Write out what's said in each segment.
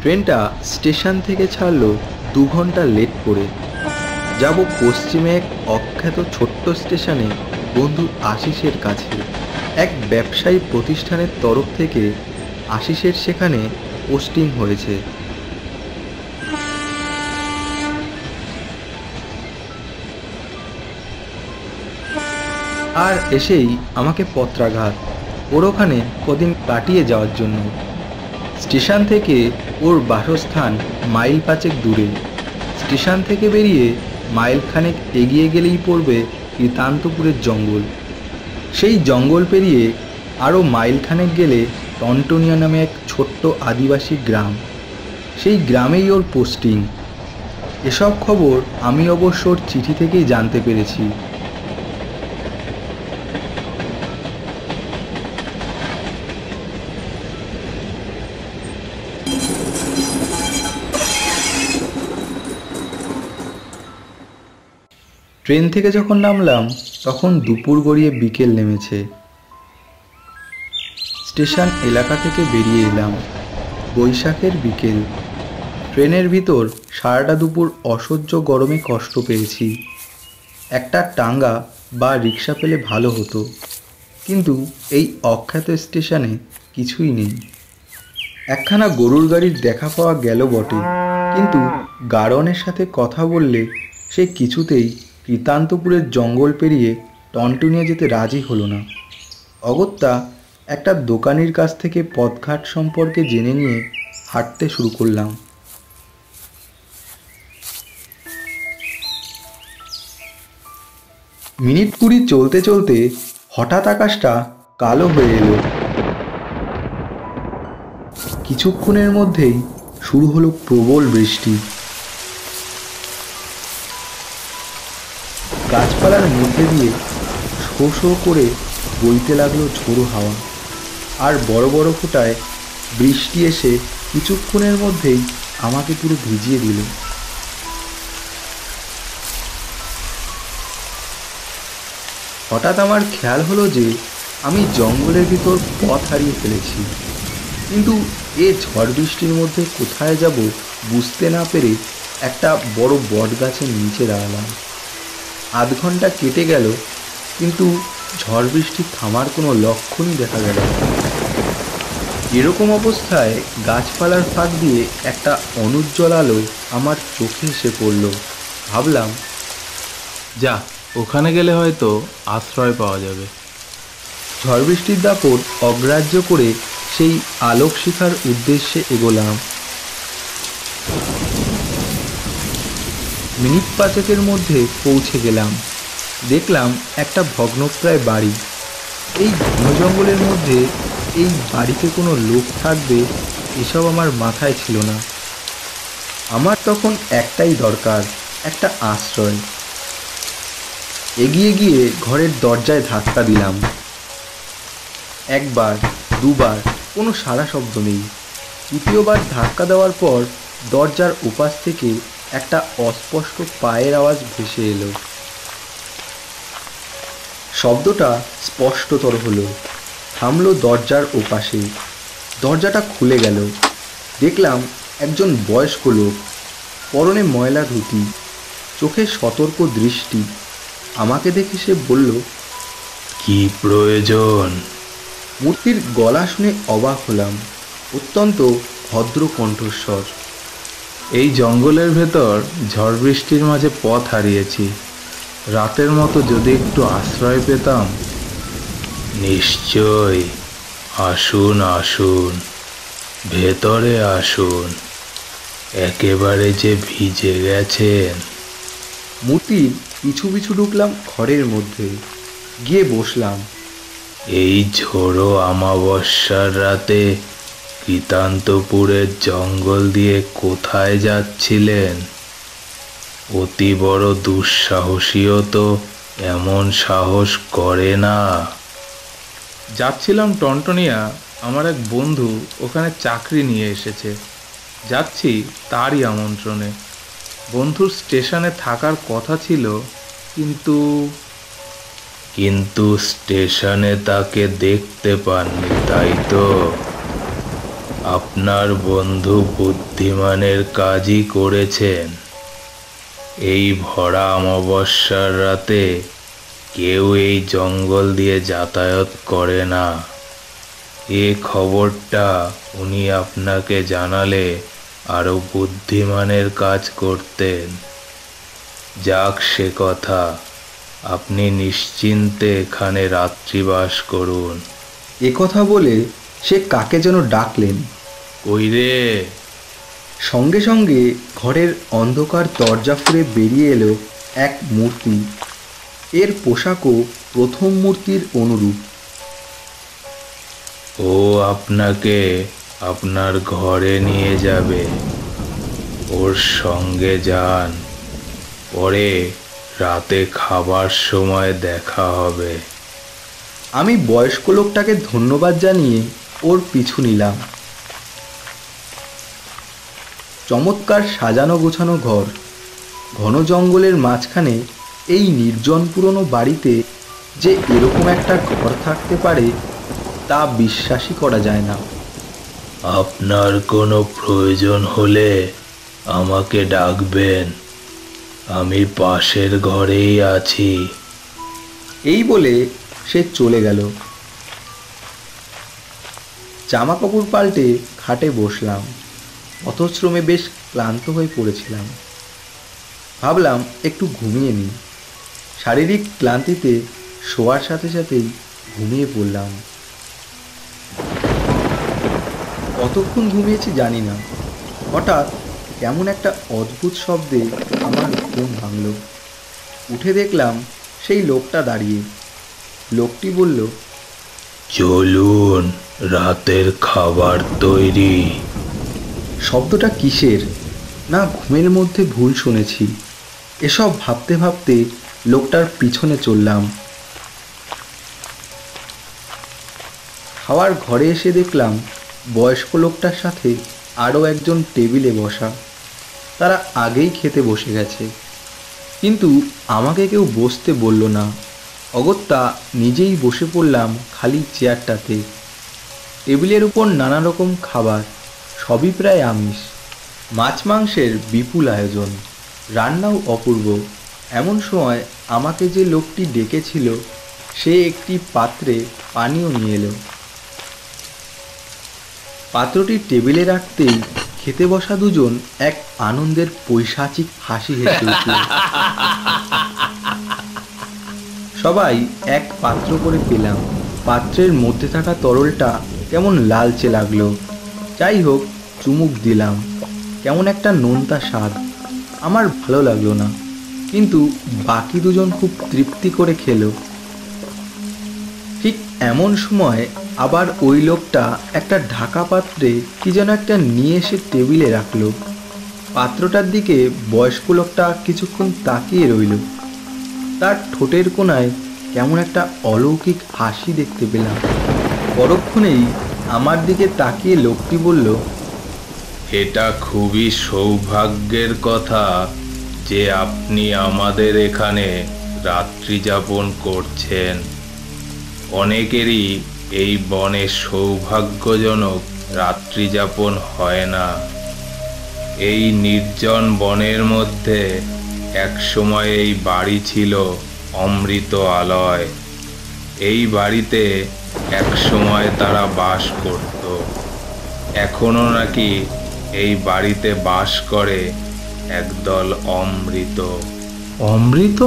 ট্রেনটা স্টেশন থেকে ছাড়লো 2 ঘন্টা লেট করে। যাব পশ্চিমে এক অখ্যাত ছোট্ট স্টেশনে বন্ধু আশিসের কাছে। এক ব্যবসায়ী প্রতিষ্ঠানের তরফ থেকে আশিসের সেখানে পোস্টিং হয়েছে। আর এসেই আমাকে পত্রাঘাত, ওর ওখানে কদিন কাটিয়ে যাওয়ার জন্য। স্টেশন থেকে ওর বাসস্থান মাইল 5 দূরে। স্টেশন থেকে বেরিয়ে মাইল খানেক এগিয়ে গেলেই পড়বে কৃতান্তপুরের জঙ্গল। সেই জঙ্গল পেরিয়ে আরও মাইল খানেক গেলে টনটনিয়া নামে এক ছোট্ট আদিবাসী গ্রাম। সেই গ্রামেই ওর পোস্টিং। এসব খবর আমি অবশ্য ওর চিঠি থেকেই জানতে পেরেছি। ট্রেন থেকে যখন নামলাম তখন দুপুর গড়িয়ে বিকেল নেমেছে। স্টেশন এলাকা থেকে বেরিয়ে এলাম। বৈশাখের বিকেল। ট্রেনের ভিতর সারাটা দুপুর অসহ্য গরমে কষ্ট পেয়েছি। একটা টাঙ্গা বা রিক্সা পেলে ভালো হতো, কিন্তু এই অখ্যাত স্টেশনে কিছুই নেই। একখানা গরুর গাড়ির দেখা পাওয়া গেল বটে, কিন্তু গাড়নের সাথে কথা বললে সে কিছুতেই কৃতান্তপুরের জঙ্গল পেরিয়ে টনটনিয়া যেতে রাজি হলো না। অগত্যা একটা দোকানির কাছ থেকে পথঘাট সম্পর্কে জেনে নিয়ে হাঁটতে শুরু করলাম। মিনিট 20 চলতে চলতে হঠাৎ আকাশটা কালো হয়ে এলো। কিছুক্ষণের মধ্যেই শুরু হলো প্রবল বৃষ্টি। গাছপালার মধ্যে দিয়ে শো শো করে বইতে লাগলো ঝোড়ো হাওয়া, আর বড় বড় ফোঁটায় বৃষ্টি এসে কিছুক্ষণের মধ্যেই আমাকে পুরো ভিজিয়ে দিল। হঠাৎ আমার খেয়াল হলো যে আমি জঙ্গলের ভিতর পথ হারিয়ে ফেলেছি, কিন্তু এ ঝড় বৃষ্টির মধ্যে কোথায় যাব বুঝতে না পেরে একটা বড় বট গাছের নিচে দাঁড়ালাম। আধ ঘন্টা কেটে গেল, কিন্তু ঝড় বৃষ্টি থামার কোনো লক্ষণই দেখা গেল না। এরকম অবস্থায় গাছপালার ফাঁক দিয়ে একটা অনুজ্জ্বল আলো আমার চোখে এসে পড়ল। ভাবলাম, যা, ওখানে গেলে হয়তো আশ্রয় পাওয়া যাবে। ঝড় বৃষ্টির দাপট অগ্রাহ্য করে সেই আলোক শিখার উদ্দেশ্যে এগোলাম। মিনিট 5 মধ্যে পৌঁছে গেলাম। দেখলাম একটা ভগ্নপ্রায় বাড়ি। এই ঘন জঙ্গলের মধ্যে এই বাড়িতে কোনো লোক থাকবে এসব আমার মাথায় ছিল না। আমার তখন একটাই দরকার, একটা আশ্রয়। এগিয়ে গিয়ে ঘরের দরজায় ধাক্কা দিলাম। একবার, দুবার, কোনো সাড়া শব্দ নেই। তৃতীয়বার ধাক্কা দেওয়ার পর দরজার ওপাশ থেকে একটা অস্পষ্ট পায়ের আওয়াজ ভেসে এলো। শব্দটা স্পষ্টতর হলো, থামলো দরজার ওপাশে। দরজাটা খুলে গেল। দেখলাম একজন বয়স্ক লোক, পরনে ময়লা ধুতি, চোখে সতর্ক দৃষ্টি। আমাকে দেখে সে বলল, কি প্রয়োজন? মূর্তির গলা শুনে অবাক হলাম। অত্যন্ত ভদ্র কণ্ঠস্বর। এই জঙ্গলের ভেতর ঝড় বৃষ্টির মাঝে পথ হারিয়েছি। রাতের মতো যদি একটু আশ্রয় পেতাম। নিশ্চয়, আসুন আসুন, ভেতরে আসুন, একেবারে যে ভিজে গেছেন। মূর্তির পিছু পিছু ঢুকলাম ঘরের মধ্যে, গিয়ে বসলাম। এই ঝোড়ো অমাবস্যার রাতে কৃতান্তপুরের জঙ্গল দিয়ে কোথায় যাচ্ছিলেন? অতি বড় দুঃসাহসীও তো এমন সাহস করে না। যাচ্ছিলাম টনটনিয়া, আমার এক বন্ধু ওখানে চাকরি নিয়ে এসেছে। যাচ্ছি তারই আমন্ত্রণে। বন্ধুর স্টেশনে থাকার কথা ছিল, কিন্তু স্টেশনে তাকে দেখতে পাননি, তাই তো? আপনার বন্ধু বুদ্ধিমানের কাজই করেছেন। এই ভরা অমাবস্যার রাতে কেউ এই জঙ্গল দিয়ে যাতায়াত করে না। এ খবরটা উনি আপনাকে জানালে আরো বুদ্ধিমানের কাজ করতেন। যাক সে কথা, আপনি নিশ্চিন্তে এখানে রাত্রিবাস করুন। একথা বলে সে কাকে যেন ডাকলেন। কই রে? সঙ্গে সঙ্গে ঘরের অন্ধকার দরজা ফুঁড়ে বেরিয়ে এলো এক মূর্তি। এর পোশাকও প্রথম মূর্তির অনুরূপ। ও আপনাকে আপনার ঘরে নিয়ে যাবে। ওর সঙ্গে যান, পরে রাতে খাবার সময় দেখা হবে। আমি বয়স্ক লোকটাকে ধন্যবাদ জানিয়ে ওর পিছু নিলাম। চমৎকার সাজানো গোছানো ঘর। ঘন জঙ্গলের মাঝখানে এই নির্জন পুরনো বাড়িতে যে এরকম একটা ঘর থাকতে পারে তা বিশ্বাসই করা যায় না। আপনার কোনো প্রয়োজন হলে আমাকে ডাকবেন, আমি পাশের ঘরেই আছি। এই বলে সে চলে গেল। জামা কাপড় পাল্টে খাটে বসলাম। পথশ্রমে বেশ ক্লান্ত হয়ে পড়েছিলাম। ভাবলাম একটু ঘুমিয়ে নিই। শারীরিক ক্লান্তিতে শোয়ার সাথে সাথেই ঘুমিয়ে পড়লাম। কতক্ষণ ঘুমিয়েছি জানি না। হঠাৎ কেমন একটা অদ্ভুত শব্দে আমার ঘুম ভাঙল। উঠে দেখলাম সেই লোকটা দাঁড়িয়ে। লোকটি বলল, চলুন, রাতের খাবার তৈরি। শব্দটা কিসের? না ঘুমের মধ্যে ভুল শুনেছি? এসব ভাবতে ভাবতে লোকটার পিছনে চললাম। খাওয়ার ঘরে এসে দেখলাম বয়স্ক লোকটার সাথে আরও একজন টেবিলে বসা। তারা আগেই খেতে বসে গেছে, কিন্তু আমাকে কেউ বসতে বলল না। অগত্যা নিজেই বসে পড়লাম খালি চেয়ারটাতে। টেবিলের উপর নানা রকম খাবার, সবই প্রায় আমিষ। মাছ মাংসের বিপুল আয়োজন, রান্নাও অপূর্ব। এমন সময় আমাকে যে লোকটি ডেকেছিল সে একটি পাত্রে পানীয় নিয়ে এলো। পাত্রটি টেবিলে রাখতেই খেতে বসা দুজন এক আনন্দের পৈশাচিক হাসি হেসে উঠল। সবাই এক পাত্র করে পেলাম। পাত্রের মধ্যে থাকা তরলটা কেমন লালচে লাগলো। যাই হোক, চুমুক দিলাম। কেমন একটা নোনতা স্বাদ। আমার ভালো লাগলো না, কিন্তু বাকি দুজন খুব তৃপ্তি করে খেলো। ঠিক এমন সময় আবার ওই লোকটা একটা ঢাকা পাত্রে কি যেন একটা নিয়ে এসে টেবিলে রাখলো। পাত্রটার দিকে বয়স্ক লোকটা কিছুক্ষণ তাকিয়ে রইল। তার ঠোঁটের কোণায় কেমন একটা অলৌকিক হাসি দেখতে পেলাম। পরক্ষণেই আমার দিকে তাকিয়ে লোকটি বলল, এটা খুবই সৌভাগ্যের কথা যে আপনি আমাদের এখানে রাত্রি যাপন করছেন। অনেকেরই এই বনে সৌভাগ্যজনক রাত্রি যাপন হয় না। এই নির্জন বনের মধ্যে একসময় এই বাড়ি ছিল অমৃত আলয়। এই বাড়িতে একসময় তারা বাস করত। এখনো নাকি এই বাড়িতে বাস করে একদল অমৃত। অমৃত?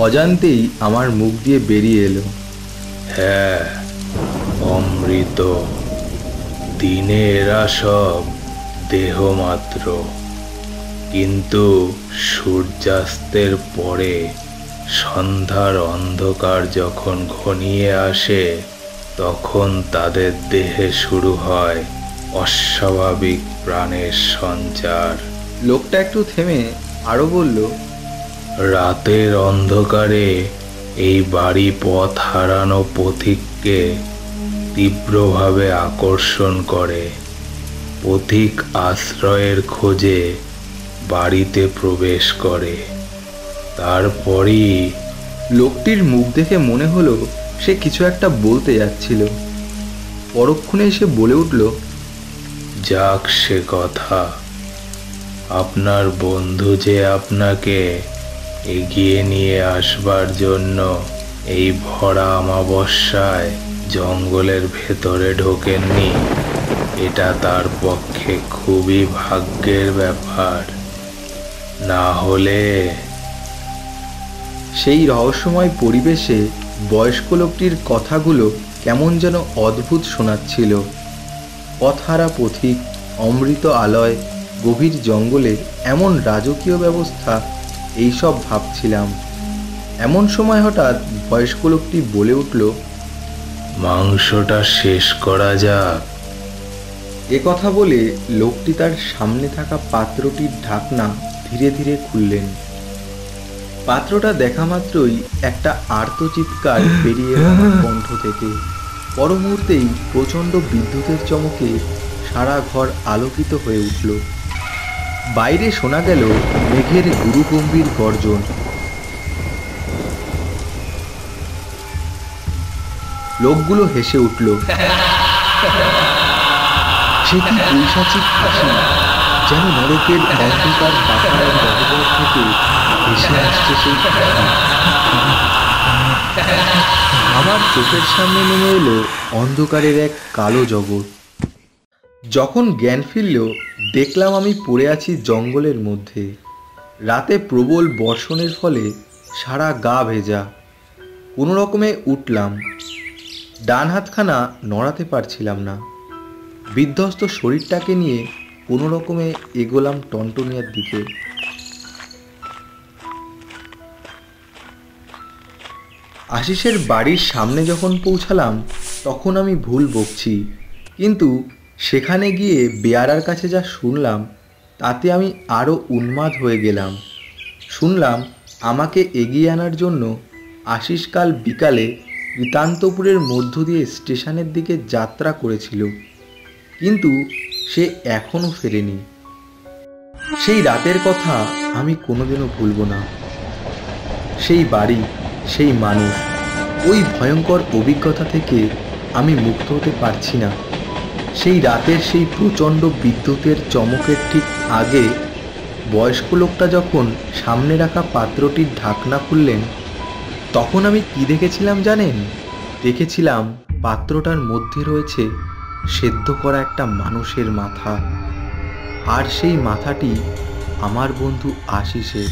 অজান্তেই আমার মুখ দিয়ে বেরিয়ে এলো। হ্যাঁ, অমৃত। দিনে এরা সব দেহ মাত্র, কিন্তু সূর্যাস্তের পরে সন্ধ্যার অন্ধকার যখন ঘনিয়ে আসে তখন তাদের দেহে শুরু হয় অস্বাভাবিক প্রাণের সঞ্চার। লোকটা একটু থেমে আরো বলল, রাতের অন্ধকারে এই বাড়ি পথ হারানো পথিককে তীব্রভাবে আকর্ষণ করে। পথিক আশ্রয়ের খোঁজে বাড়িতে প্রবেশ করে। তারপরই লোকটির মুখ দেখে মনে হলো সে কিছু একটা বলতে যাচ্ছিল। পরক্ষণে সে বলে উঠল, যাক সে কথা, আপনার বন্ধু যে আপনাকে এগিয়ে নিয়ে আসবার জন্য এই ভরা অমাবস্যায় জঙ্গলের ভেতরে ঢোকেননি, এটা তার পক্ষে খুবই ভাগ্যের ব্যাপার। না হলে সেই রহস্যময় পরিবেশে বয়স্ক লোকটির কথাগুলো কেমন যেন অদ্ভুত শোনাচ্ছিল। পথহারা পথিক, অমৃত আলয়, গভীর জঙ্গলে এমন রাজকীয় ব্যবস্থা, এইসব ভাবছিলাম। এমন সময় হঠাৎ বয়স্ক লোকটি বলে উঠল, মাংসটা শেষ করা যাক। এ কথা বলে লোকটি তার সামনে থাকা পাত্রটির ঢাকনা ধীরে ধীরে খুললেন। পাত্রটা দেখা মাত্রই একটা আর্তচিৎকার বেরিয়ে এলো আমার কণ্ঠ থেকে। পর মুহূর্তেই প্রচণ্ড বিদ্যুতের চমকে সারা ঘর আলোকিত হয়ে উঠল। বাইরে শোনা গেল মেঘের গুরুগম্ভীর গর্জন। লোকগুলো হেসে উঠল। সে কি পৈশাচিক হাসি, যেন নরকের অন্ধকার পাহাড়ের গহ্বর থেকে ভেসে আসছে সেই হাসি। আমার চোখের সামনে নেমে এলো অন্ধকারের এক কালো জগৎ। যখন জ্ঞান ফিরল, দেখলাম আমি পড়ে আছি জঙ্গলের মধ্যে। রাতে প্রবল বর্ষণের ফলে সারা গা ভেজা। কোনো রকমে উঠলাম। ডান হাতখানা নড়াতে পারছিলাম না। বিধ্বস্ত শরীরটাকে নিয়ে কোনো রকমে এগোলাম টনটনিয়ার দিকে। আশিসের বাড়ির সামনে যখন পৌঁছালাম, তখন আমি ভুল বকছি, কিন্তু সেখানে গিয়ে বেয়ারার কাছে যা শুনলাম, তাতে আমি আরও উন্মাদ হয়ে গেলাম। শুনলাম আমাকে এগিয়ে আনার জন্য আশিস কাল বিকালে নিতান্তপুরের মধ্য দিয়ে স্টেশনের দিকে যাত্রা করেছিল, কিন্তু সে এখনও ফেরেনি। সেই রাতের কথা আমি কোনোদিনও ভুলব না। সেই বাড়ি, সেই মানুষ, ওই ভয়ঙ্কর অভিজ্ঞতা থেকে আমি মুক্ত হতে পারছি না। সেই রাতের সেই প্রচণ্ড বিদ্যুতের চমকের ঠিক আগে বয়স্ক লোকটা যখন সামনে রাখা পাত্রটির ঢাকনা খুললেন, তখন আমি কি দেখেছিলাম জানেন? দেখেছিলাম পাত্রটার মধ্যে রয়েছে সেদ্ধ করা একটা মানুষের মাথা, আর সেই মাথাটি আমার বন্ধু আশিসের।